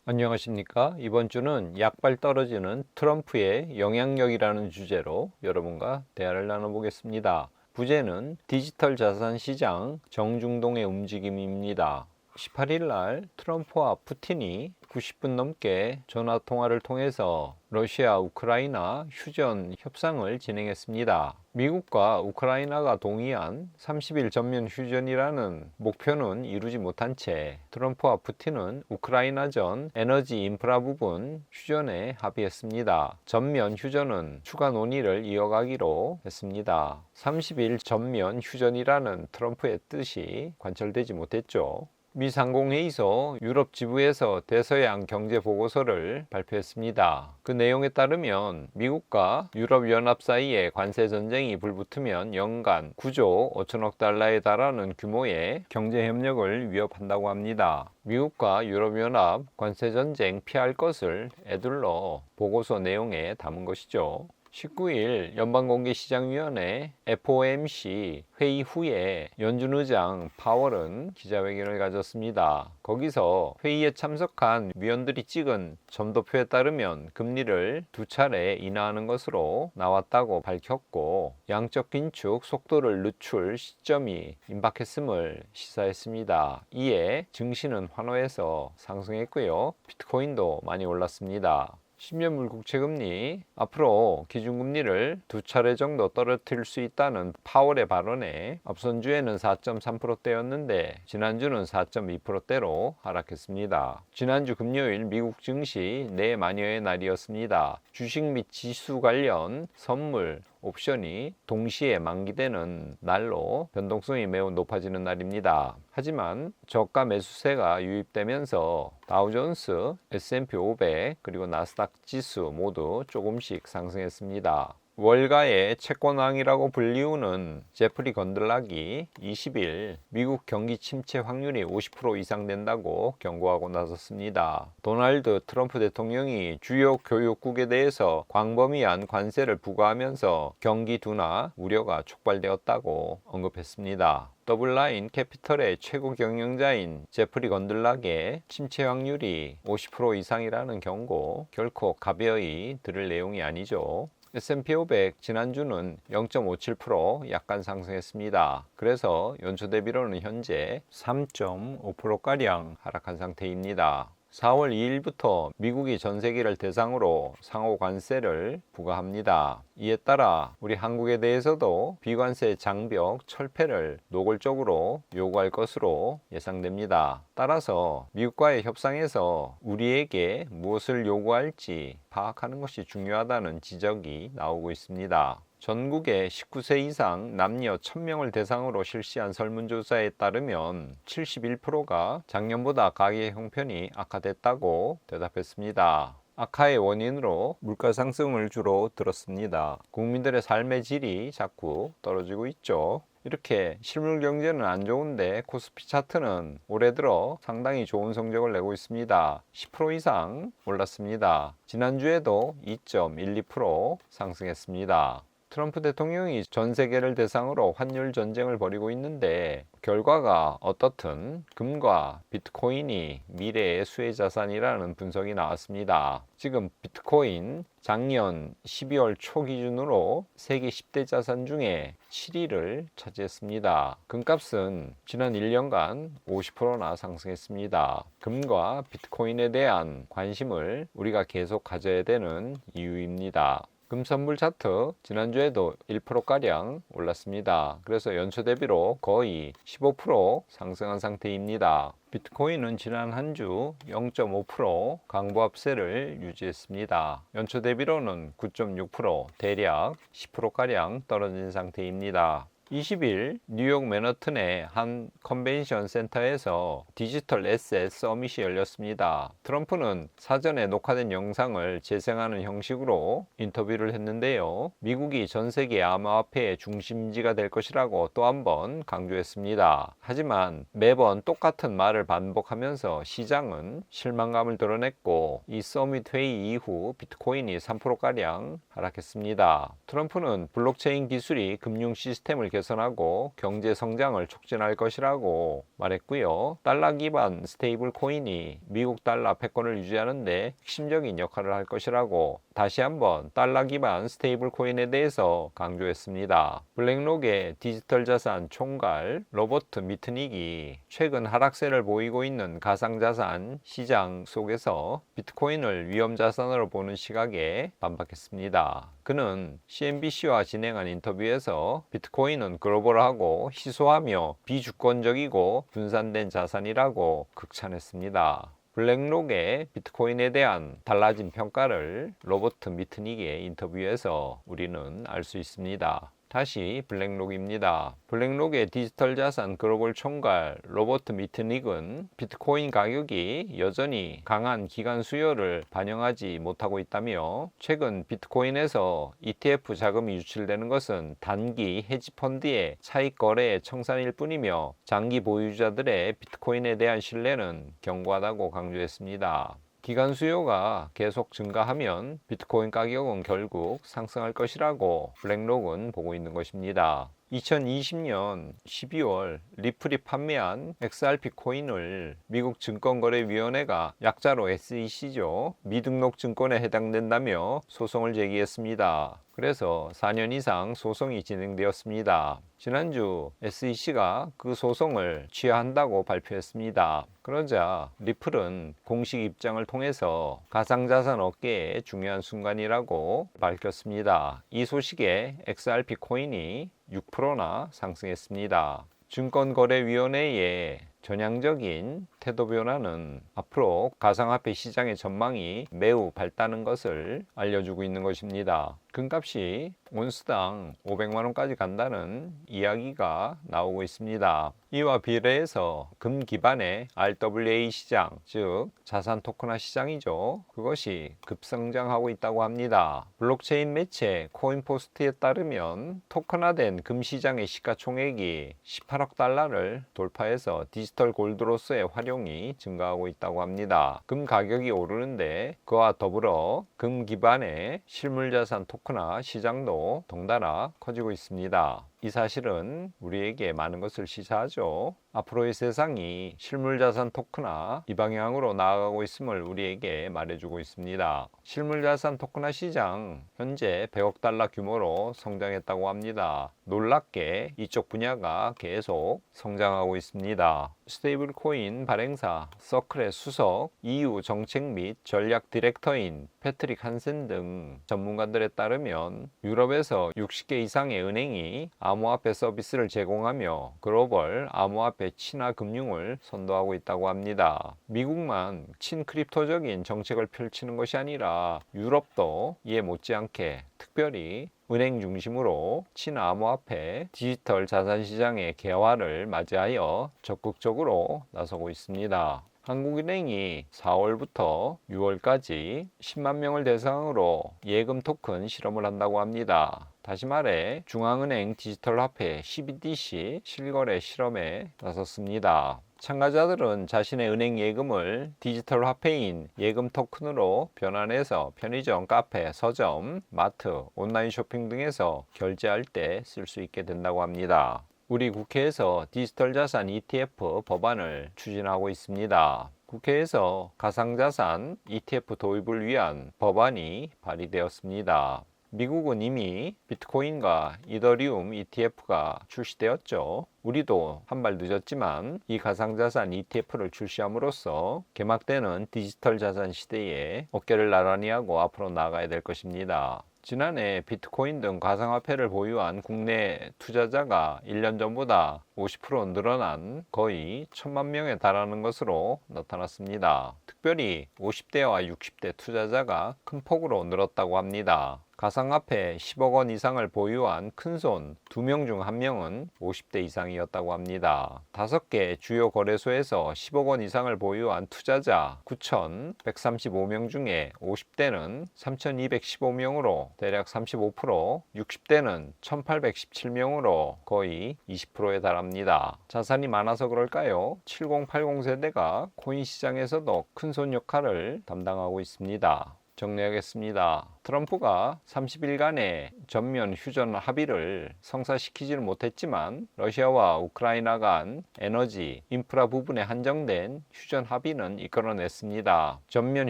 안녕하십니까? 이번 주는 약발 떨어지는 트럼프의 영향력이라는 주제로 여러분과 대화를 나눠보겠습니다. 부제는 디지털 자산 시장 정중동의 움직임입니다. 18일 날 트럼프와 푸틴이 90분 넘게 전화 통화를 통해서 러시아 우크라이나 휴전 협상을 진행했습니다. 미국과 우크라이나가 동의한 30일 전면 휴전이라는 목표는 이루지 못한 채 트럼프와 푸틴은 우크라이나전 에너지 인프라 부분 휴전에 합의했습니다. 전면 휴전은 추가 논의를 이어가기로 했습니다. 30일 전면 휴전이라는 트럼프의 뜻이 관철되지 못했죠. 미 상공회의소 유럽 지부에서 대서양 경제 보고서를 발표했습니다. 그 내용에 따르면 미국과 유럽연합 사이에 관세 전쟁이 불붙으면 연간 9조 5천억 달러에 달하는 규모의 경제 협력을 위협한다고 합니다. 미국과 유럽연합 관세 전쟁 피할 것을 에둘러 보고서 내용에 담은 것이죠. 19일 연방공개시장위원회 FOMC 회의 후에 연준 의장 파월은 기자회견을 가졌습니다. 거기서 회의에 참석한 위원들이 찍은 점도표에 따르면 금리를 2차례 인하하는 것으로 나왔다고 밝혔고, 양적 긴축 속도를 늦출 시점이 임박했음을 시사했습니다. 이에 증시는 환호해서 상승했고요. 비트코인도 많이 올랐습니다. 10년물 국채금리 앞으로 기준금리를 2차례 정도 떨어뜨릴 수 있다는 파월의 발언에 앞선 주에는 4.3%대였는데 지난주는 4.2%대로 하락했습니다. 지난주 금요일 미국 증시 내마녀의 날이었습니다. 주식 및 지수 관련 선물, 옵션이 동시에 만기되는 날로 변동성이 매우 높아지는 날입니다. 하지만 저가 매수세가 유입되면서 다우존스, S&P 500 그리고 나스닥 지수 모두 조금씩 상승했습니다. 월가의 채권왕이라고 불리우는 제프리 건들락이 20일 미국 경기 침체 확률이 50% 이상 된다고 경고하고 나섰습니다. 도널드 트럼프 대통령이 주요 교육국에 대해서 광범위한 관세를 부과하면서 경기 둔화 우려가 촉발되었다고 언급했습니다. 더블라인 캐피털의 최고 경영자인 제프리 건들락의 침체 확률이 50% 이상이라는 경고, 결코 가벼이 들을 내용이 아니죠. S&P 500 지난주는 0.57% 약간 상승했습니다. 그래서 연초 대비로는 현재 3.5%가량 하락한 상태입니다. 4월 2일부터 미국이 전 세계를 대상으로 상호 관세를 부과합니다. 이에 따라 우리 한국에 대해서도 비관세 장벽 철폐를 노골적으로 요구할 것으로 예상됩니다. 따라서 미국과의 협상에서 우리에게 무엇을 요구할지 파악하는 것이 중요하다는 지적이 나오고 있습니다. 전국의 19세 이상 남녀 1000명을 대상으로 실시한 설문조사에 따르면 71%가 작년보다 가계 형편이 악화됐다고 대답했습니다. 악화의 원인으로 물가 상승을 주로 들었습니다. 국민들의 삶의 질이 자꾸 떨어지고 있죠. 이렇게 실물 경제는 안 좋은데 코스피 차트는 올해 들어 상당히 좋은 성적을 내고 있습니다. 10% 이상 올랐습니다. 지난주에도 2.12% 상승했습니다. 트럼프 대통령이 전 세계를 대상으로 환율 전쟁을 벌이고 있는데 결과가 어떻든 금과 비트코인이 미래의 수혜자산이라는 분석이 나왔습니다. 지금 비트코인 작년 12월 초 기준으로 세계 10대 자산 중에 7위를 차지했습니다. 금값은 지난 1년간 50%나 상승했습니다. 금과 비트코인에 대한 관심을 우리가 계속 가져야 되는 이유입니다. 금 선물 차트 지난주에도 1%가량 올랐습니다. 그래서 연초 대비로 거의 15% 상승한 상태입니다. 비트코인은 지난 한 주 0.5% 강보합세를 유지했습니다. 연초 대비로는 9.6% 대략 10%가량 떨어진 상태입니다. 20일 뉴욕 맨하튼의 한 컨벤션 센터에서 디지털 에셋 서밋이 열렸습니다. 트럼프는 사전에 녹화된 영상을 재생하는 형식으로 인터뷰를 했는데요. 미국이 전 세계 암호화폐의 중심지가 될 것이라고 또 한 번 강조했습니다. 하지만 매번 똑같은 말을 반복하면서 시장은 실망감을 드러냈고, 이 서밋 회의 이후 비트코인이 3%가량 하락했습니다. 트럼프는 블록체인 기술이 금융 시스템을 개선 개선하고 경제 성장을 촉진할 것이라고 말했고요. 달러 기반 스테이블 코인이 미국 달러 패권을 유지하는 데 핵심적인 역할을 할 것이라고 다시 한번 달러 기반 스테이블 코인에 대해서 강조했습니다. 블랙록의 디지털 자산 총괄 로버트 미트닉이 최근 하락세를 보이고 있는 가상자산 시장 속에서 비트코인을 위험자산으로 보는 시각에 반박했습니다. 그는 CNBC와 진행한 인터뷰에서 비트코인은 글로벌하고 희소하며 비주권적이고 분산된 자산이라고 극찬했습니다. 블랙록의 비트코인에 대한 달라진 평가를 로버트 미트닉의 인터뷰에서 우리는 알 수 있습니다. 다시 블랙록입니다. 블랙록의 디지털 자산 글로벌 총괄 로버트 미트닉은 비트코인 가격이 여전히 강한 기관 수요를 반영하지 못하고 있다며 최근 비트코인에서 ETF 자금이 유출되는 것은 단기 헤지펀드의 차익 거래의 청산일 뿐이며 장기 보유자들의 비트코인에 대한 신뢰는 견고하다고 강조했습니다. 기관 수요가 계속 증가하면 비트코인 가격은 결국 상승할 것이라고 블랙록은 보고 있는 것입니다. 2020년 12월 리플이 판매한 XRP 코인을 미국 증권거래위원회가 약자로 SEC죠. 미등록 증권에 해당된다며 소송을 제기했습니다. 그래서 4년 이상 소송이 진행되었습니다. 지난주 SEC가 그 소송을 취하한다고 발표했습니다. 그러자 리플은 공식 입장을 통해서 가상자산 업계의 중요한 순간이라고 밝혔습니다. 이 소식에 XRP 코인이 6%나 상승했습니다. 증권거래위원회의 전향적인 태도 변화는 앞으로 가상화폐 시장의 전망이 매우 밝다는 것을 알려주고 있는 것입니다. 금값이 온스당 500만원까지 간다는 이야기가 나오고 있습니다. 이와 비례해서 금 기반의 RWA 시장, 즉 자산 토큰화 시장이죠. 그것이 급성장하고 있다고 합니다. 블록체인 매체 코인포스트에 따르면 토큰화된 금 시장의 시가총액이 18억 달러를 돌파해서 디지털 골드로서의 활용이 증가하고 있다고 합니다. 금 가격이 오르는데 그와 더불어 금 기반의 실물자산 토큰화 시장도 덩달아 커지고 있습니다. 이 사실은 우리에게 많은 것을 시사하죠. 앞으로의 세상이 실물자산 토큰화 이 방향으로 나아가고 있음을 우리에게 말해주고 있습니다. 실물자산 토큰화 시장 현재 100억 달러 규모로 성장했다고 합니다. 놀랍게 이쪽 분야가 계속 성장하고 있습니다. 스테이블 코인 발행사 서클의 수석 EU 정책 및 전략 디렉터인 패트릭 한센 등 전문가들에 따르면 유럽에서 60개 이상의 은행이 암호화폐 서비스를 제공하며 글로벌 암호화폐 친화 금융을 선도하고 있다고 합니다. 미국만 친크립토적인 정책을 펼치는 것이 아니라 유럽도 이에 못지않게 특별히 은행 중심으로 친암호화폐 디지털 자산 시장의 개화를 맞이하여 적극적으로 나서고 있습니다. 한국은행이 4월부터 6월까지 10만 명을 대상으로 예금 토큰 실험을 한다고 합니다. 다시 말해 중앙은행 디지털 화폐 CBDC 실거래 실험에 나섰습니다. 참가자들은 자신의 은행 예금을 디지털 화폐인 예금 토큰으로 변환해서 편의점, 카페, 서점, 마트, 온라인 쇼핑 등에서 결제할 때 쓸 수 있게 된다고 합니다. 우리 국회에서 디지털 자산 ETF 법안을 추진하고 있습니다. 국회에서 가상자산 ETF 도입을 위한 법안이 발의되었습니다. 미국은 이미 비트코인과 이더리움 ETF가 출시되었죠. 우리도 한 발 늦었지만 이 가상자산 ETF를 출시함으로써 개막되는 디지털 자산 시대에 어깨를 나란히 하고 앞으로 나아가야 될 것입니다. 지난해 비트코인 등 가상화폐를 보유한 국내 투자자가 1년 전보다 50% 늘어난 거의 1,000만 명에 달하는 것으로 나타났습니다. 특별히 50대와 60대 투자자가 큰 폭으로 늘었다고 합니다. 가상화폐 10억 원 이상을 보유한 큰손 2명 중 1명은 50대 이상이었다고 합니다. 5개 주요 거래소에서 10억 원 이상을 보유한 투자자 9,135명 중에 50대는 3,215명으로 대략 35%, 60대는 1,817명으로 거의 20%에 달합니다. 자산이 많아서 그럴까요? 7080 세대가 코인 시장에서도 큰손 역할을 담당하고 있습니다. 정리하겠습니다. 트럼프가 30일간의 전면 휴전 합의를 성사시키지는 못했지만 러시아와 우크라이나 간 에너지, 인프라 부분에 한정된 휴전 합의는 이끌어냈습니다. 전면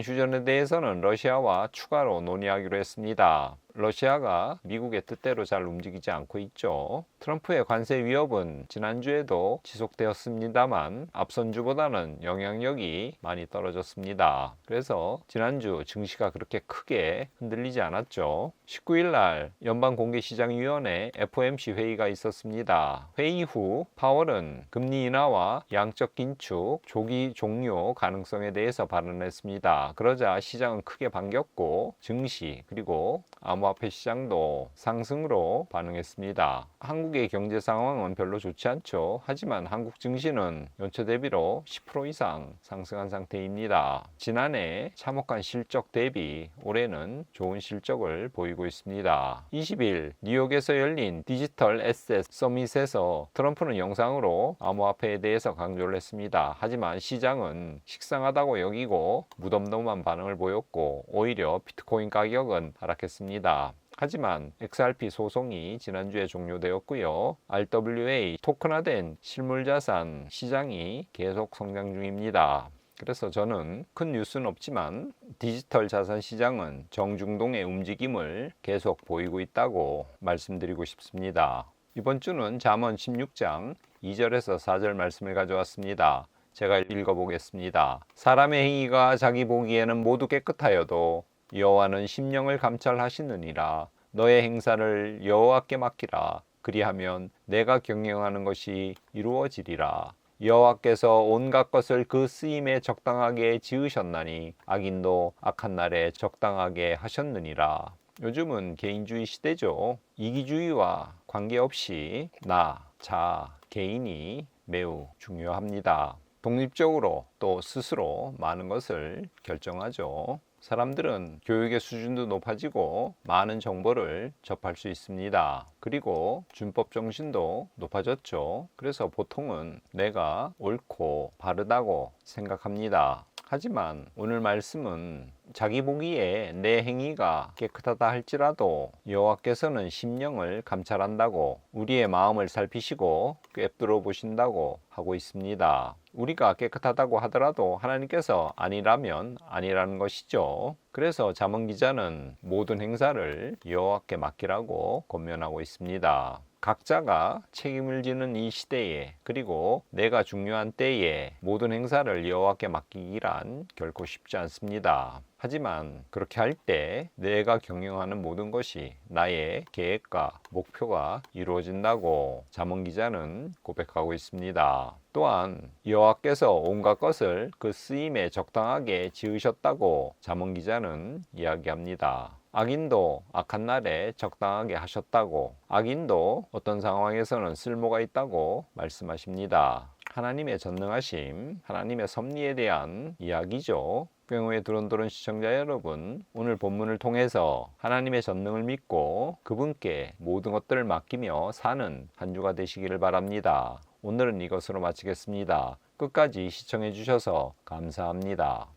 휴전에 대해서는 러시아와 추가로 논의하기로 했습니다. 러시아가 미국의 뜻대로 잘 움직이지 않고 있죠. 트럼프의 관세 위협은 지난주에도 지속되었습니다만 앞선 주보다는 영향력이 많이 떨어졌습니다. 그래서 지난주 증시가 그렇게 크게 흔들리지 않았죠. 19일 날 연방공개시장위원회 FOMC 회의가 있었습니다. 회의 후 파월은 금리 인하와 양적 긴축 조기 종료 가능성에 대해서 발언했습니다. 그러자 시장은 크게 반겼고 증시 그리고 암호화폐 시장도 상승으로 반응했습니다. 한국의 경제 상황은 별로 좋지 않죠. 하지만 한국 증시는 연초 대비로 10% 이상 상승한 상태입니다. 지난해 참혹한 실적 대비 올해는 좋은 실적을 보이고 있습니다. 20일 뉴욕에서 열린 디지털 에셋 서밋에서 트럼프는 영상으로 암호화폐에 대해서 강조를 했습니다. 하지만 시장은 식상하다고 여기고 무덤덤한 반응을 보였고 오히려 비트코인 가격은 하락했습니다. 하지만 XRP 소송이 지난주에 종료되었고요. RWA 토큰화된 실물자산 시장이 계속 성장 중입니다. 그래서 저는 큰 뉴스는 없지만 디지털 자산 시장은 정중동의 움직임을 계속 보이고 있다고 말씀드리고 싶습니다. 이번 주는 잠언 16장 2절에서 4절 말씀을 가져왔습니다. 제가 읽어보겠습니다. 사람의 행위가 자기 보기에는 모두 깨끗하여도 여호와는 심령을 감찰하시느니라. 너의 행사를 여호와께 맡기라. 그리하면 내가 경영하는 것이 이루어지리라. 여호와께서 온갖 것을 그 쓰임에 적당하게 지으셨나니 악인도 악한 날에 적당하게 하셨느니라. 요즘은 개인주의 시대죠. 이기주의와 관계없이 나, 자, 개인이 매우 중요합니다. 독립적으로 또 스스로 많은 것을 결정하죠. 사람들은 교육의 수준도 높아지고 많은 정보를 접할 수 있습니다. 그리고 준법 정신도 높아졌죠. 그래서 보통은 내가 옳고 바르다고 생각합니다. 하지만 오늘 말씀은 자기 보기에 내 행위가 깨끗하다 할지라도 여호와께서는 심령을 감찰한다고 우리의 마음을 살피시고 꿰뚫어 보신다고 하고 있습니다. 우리가 깨끗하다고 하더라도 하나님께서 아니라면 아니라는 것이죠. 그래서 잠언 기자는 모든 행사를 여호와께 맡기라고 권면하고 있습니다. 각자가 책임을 지는 이 시대에 그리고 내가 중요한 때에 모든 행사를 여호와께 맡기기란 결코 쉽지 않습니다. 하지만 그렇게 할 때 내가 경영하는 모든 것이 나의 계획과 목표가 이루어진다고 잠언 기자는 고백하고 있습니다. 또한 여호와께서 온갖 것을 그 쓰임에 적당하게 지으셨다고 잠언 기자는 이야기합니다. 악인도 악한 날에 적당하게 하셨다고 악인도 어떤 상황에서는 쓸모가 있다고 말씀하십니다. 하나님의 전능하심, 하나님의 섭리에 대한 이야기죠. 뿅의 드론드론 시청자 여러분, 오늘 본문을 통해서 하나님의 전능을 믿고 그분께 모든 것들을 맡기며 사는 한 주가 되시기를 바랍니다. 오늘은 이것으로 마치겠습니다. 끝까지 시청해 주셔서 감사합니다.